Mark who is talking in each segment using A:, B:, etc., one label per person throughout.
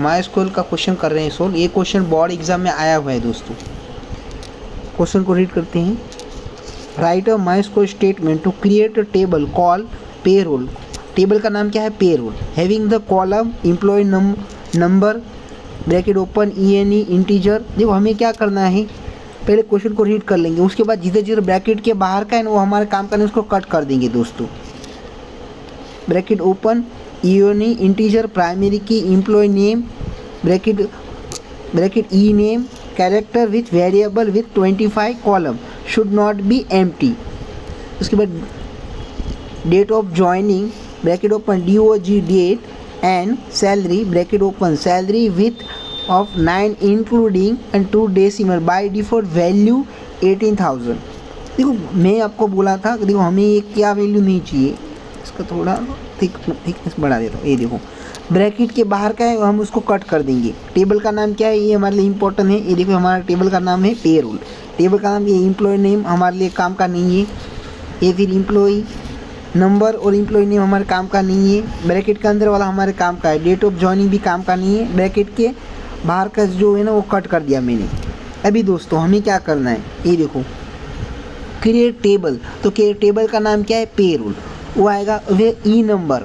A: MySQL का question कर रहे हैं सोल्व। ये क्वेश्चन बोर्ड एग्जाम में आया हुआ है दोस्तों। क्वेश्चन को रीड करते हैं। Write a MySQL statement to create a table call payroll. Table का नाम क्या है? Payroll. Having the column employee number bracket open ENE integer. देखो हमें क्या करना है, पहले क्वेश्चन को रीड कर लेंगे, उसके बाद जिधर जिधर ब्रैकेट के बाहर का है ना वो हमारे काम का नहीं, उसको कट कर देंगे दोस्तों। Bracket open ENE integer primary key employ name bracket E name character with variable with 25 column should not be empty. उसके बाद date of joining bracket open DOG date and salary bracket open salary with of 9 including and 2 decimal by default value 18,000। देखो मैं आपको बोला था कि देखो हमें ये क्या वैल्यू नहीं चाहिए, इसका थोड़ा थिकनेस बढ़ा देता हूँ। ये देखो ब्रैकेट के बाहर का है, हम उसको कट कर देंगे। टेबल का नाम क्या है, ये हमारे लिए इंपॉर्टेंट है। ये देखो हमारा टेबल का नाम है पेरोल। टेबल का नाम ये एम्प्लॉय नेम हमारे लिए काम का नहीं है। ये फिर एम्प्लॉय नंबर और एम्प्लॉय नेम हमारे काम का नहीं है। ब्रैकेट के अंदर वाला हमारे काम का है। डेट ऑफ जॉइनिंग भी काम का नहीं है। ब्रैकेट के बाहर का जो है ना वो कट कर दिया मैंने। अभी दोस्तों हमें क्या करना है, ये देखो क्रिएट टेबल। तो टेबल का नाम क्या है? पेरोल। वो आएगा वे ई नंबर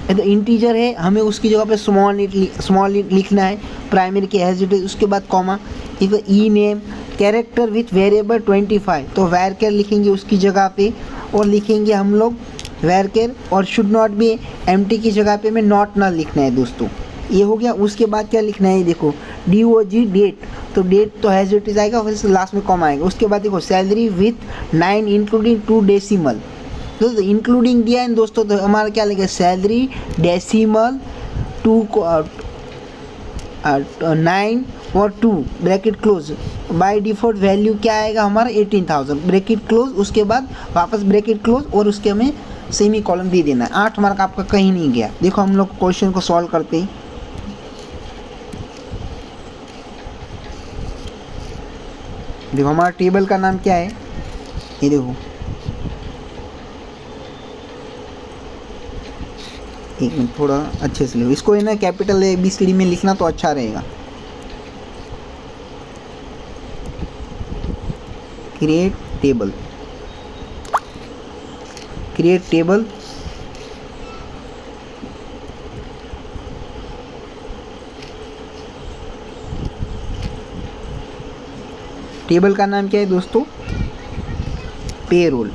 A: तो इंटीजर है, हमें उसकी जगह पे स्मॉल लिखना है। प्राइमरी के एज इट इज, उसके बाद कॉमा। एक ई नेम कैरेक्टर विथ वेरिएबल 25, तो वैरकेर लिखेंगे उसकी जगह पे, और लिखेंगे हम लोग वैरकेर, और शुड नॉट बी एम्प्टी की जगह पे में नॉट ना लिखना है दोस्तों। ये हो गया। उसके बाद क्या लिखना है, देखो DOG डेट, तो डेट तो हैज इट इज आएगा, फिर लास्ट में कॉमा आएगा। उसके बाद देखो सैलरी विथ 9 इंक्लूडिंग 2 डेसिमल, तो इंक्लूडिंग दिया है दोस्तों, तो हमारा क्या लगेगा सैलरी डेसिमल 9 और 2 bracket close by default value क्या आएगा हमारा 18,000 ब्रैकेट क्लोज। उसके बाद वापस ब्रैकेट क्लोज और उसके हमें सेमी कॉलम दे देना है। 8 मार्क आपका कहीं नहीं गया। देखो हम लोग क्वेश्चन को सॉल्व करते हैं। देखो हमारा टेबल का नाम क्या है, ये देखो एक मिनट थोड़ा अच्छे से लिखो इसको, है ना कैपिटल ABCD में लिखना तो अच्छा रहेगा। क्रिएट टेबल टेबल का नाम क्या है दोस्तों? पेरोल।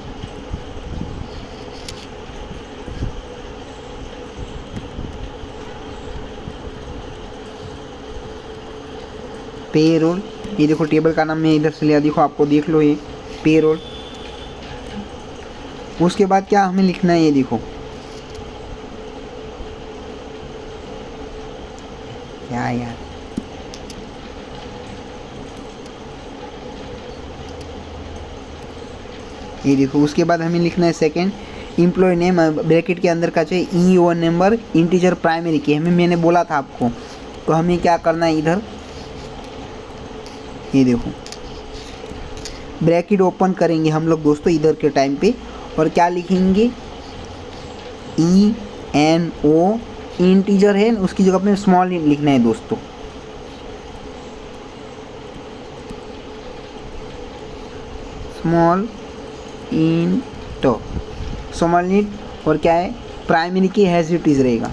A: ये देखो टेबल का नाम मैं इधर से लिया, देखो आपको देख लो ये पेरोल। उसके बाद क्या हमें लिखना है, ये देखो क्या यार, ये देखो उसके बाद हमें लिखना है सेकंड एम्प्लॉय नेम ब्रैकेट के अंदर का चाहिए EO नंबर इंटीजर प्राइमरी की, हमें मैंने बोला था आपको। तो हमें क्या करना है, इधर ये देखो ब्रैकेट ओपन करेंगे हम लोग दोस्तों इधर के टाइम पे, और क्या लिखेंगे ENO इंटीजर है, उसकी जगह पे स्मॉल लिखना है दोस्तों। स्मॉल नीट और क्या है प्राइमरी की हैज इट इज रहेगा।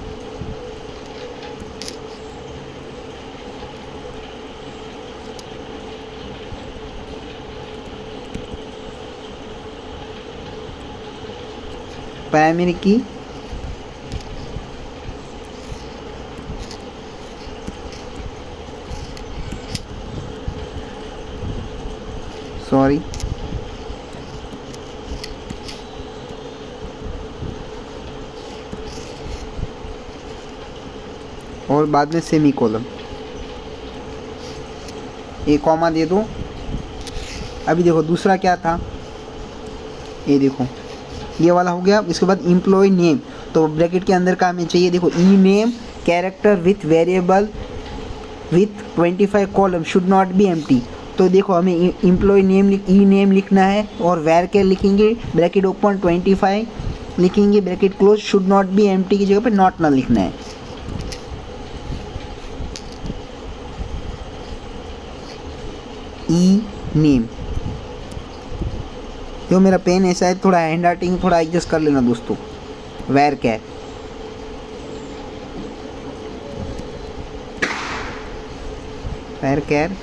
A: प्राइमरी की सॉरी और बाद में सेमी कॉलम, एक कॉमा दे दो। अभी देखो दूसरा क्या था, ये देखो ये वाला हो गया। इसके बाद एम्प्लॉय नेम, तो ब्रैकेट के अंदर का हमें चाहिए देखो E name character with variable with 25 column should not be empty. तो देखो हमें एम्प्लॉय नेम ई नेम लिखना है और वेर के लिखेंगे ब्रैकेट ओपन 25 लिखेंगे bracket close should not be empty की जगह पे नॉट ना लिखना है। ई नेम। जो मेरा पेन ऐसा है, थोड़ा हैंड राइटिंग थोड़ा एडजस्ट कर लेना दोस्तों। Varchar, varchar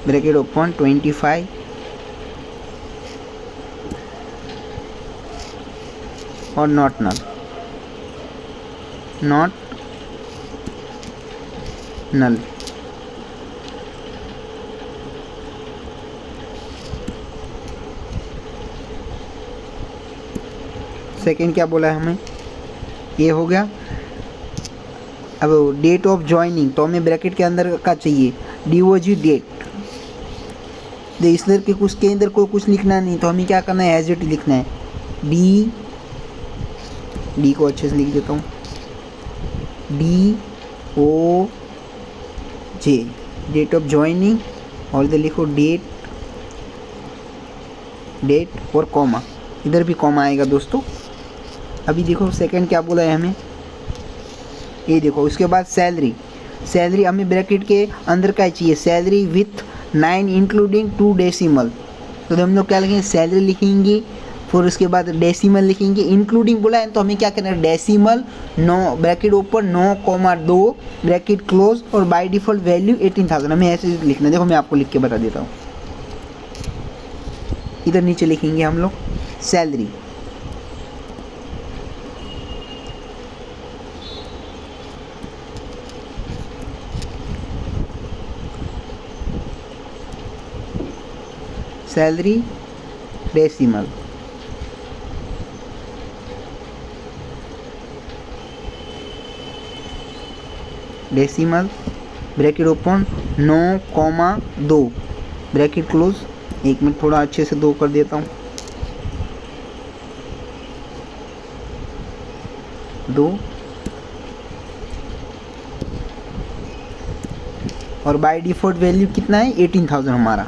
A: bracket open 25 और not null, not null. Second क्या बोला है हमें, ये हो गया। अब डेट ऑफ ज्वाइनिंग तो हमें ब्रैकेट के अंदर का चाहिए, DOG डेट। दे इस तरह के कुछ के अंदर कोई कुछ लिखना नहीं, तो हमें क्या करना है, एज इट लिखना है। डी को अच्छे से लिख देता हूँ, DOJ डेट ऑफ ज्वाइनिंग, और इधर लिखो डेट, डेट और कॉमा, इधर भी कॉमा आएगा दोस्तों। अभी देखो सेकंड क्या बोला है हमें, ये देखो। उसके बाद सैलरी, सैलरी हमें ब्रैकेट के अंदर का चाहिए, सैलरी विथ 9 इंक्लूडिंग 2 डेसिमल। तो हम लोग क्या लिखेंगे, सैलरी लिखेंगे, फिर उसके बाद डेसिमल लिखेंगे। इंक्लूडिंग बोला है तो हमें क्या करना है, decimal 9 bracket open 9,2 bracket close, और बाय डिफॉल्ट वैल्यू 18,000 हमें ऐसे लिखना है। देखो मैं आपको लिख के बता देता हूँ। इधर नीचे लिखेंगे हम लोग salary, salary decimal, decimal bracket open 9,2 bracket close. एक मिनट थोड़ा अच्छे से 2 कर देता हूँ, 2 और बाय डिफॉल्ट वैल्यू कितना है, 18,000 हमारा।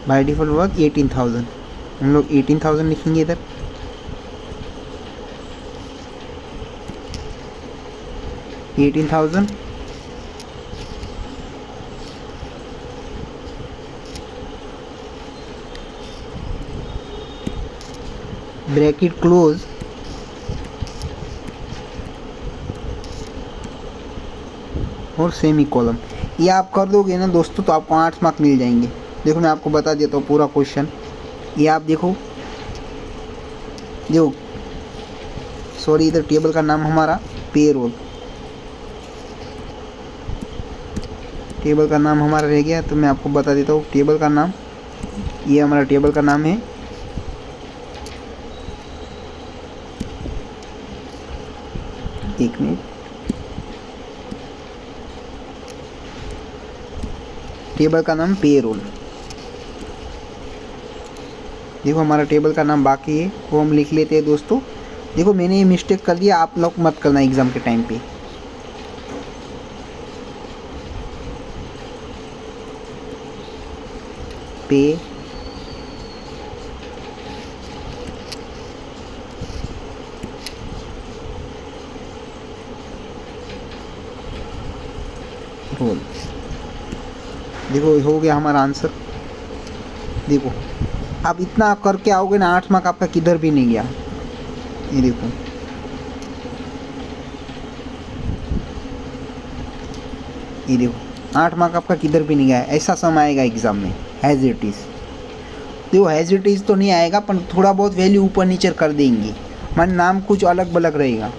A: बाय डिफॉल्ट वर्क 18,000, हम लोग 18,000 लिखेंगे इधर। $18,000 ब्रैकेट क्लोज और सेमी कॉलम। ये आप कर दोगे ना दोस्तों तो आपको 8 मार्क मिल जाएंगे। देखो मैं आपको बता देता हूँ पूरा क्वेश्चन। ये आप देखो, सॉरी इधर टेबल का नाम हमारा पेरोल, टेबल का नाम हमारा रह गया, तो मैं आपको बता देता हूँ टेबल का नाम। ये हमारा टेबल का नाम है, एक मिनट, टेबल का नाम पेरोल। देखो हमारा टेबल का नाम बाकी है, वो हम लिख लेते हैं दोस्तों। देखो मैंने ये मिस्टेक कर दिया, आप लोग मत करना एग्ज़ाम के टाइम पे। पे रोल। देखो हो गया हमारा आंसर। देखो आप इतना करके आओगे ना, 8 मार्क आपका किधर भी नहीं गया। ये देखो ये देखो 8 मार्क आपका किधर भी नहीं गया। ऐसा सम आएगा एग्जाम में एज इट इज़। देखो एज इट इज़ तो नहीं आएगा, पर थोड़ा बहुत वैल्यू ऊपर नीचे कर देंगे, मान नाम कुछ अलग बलग रहेगा।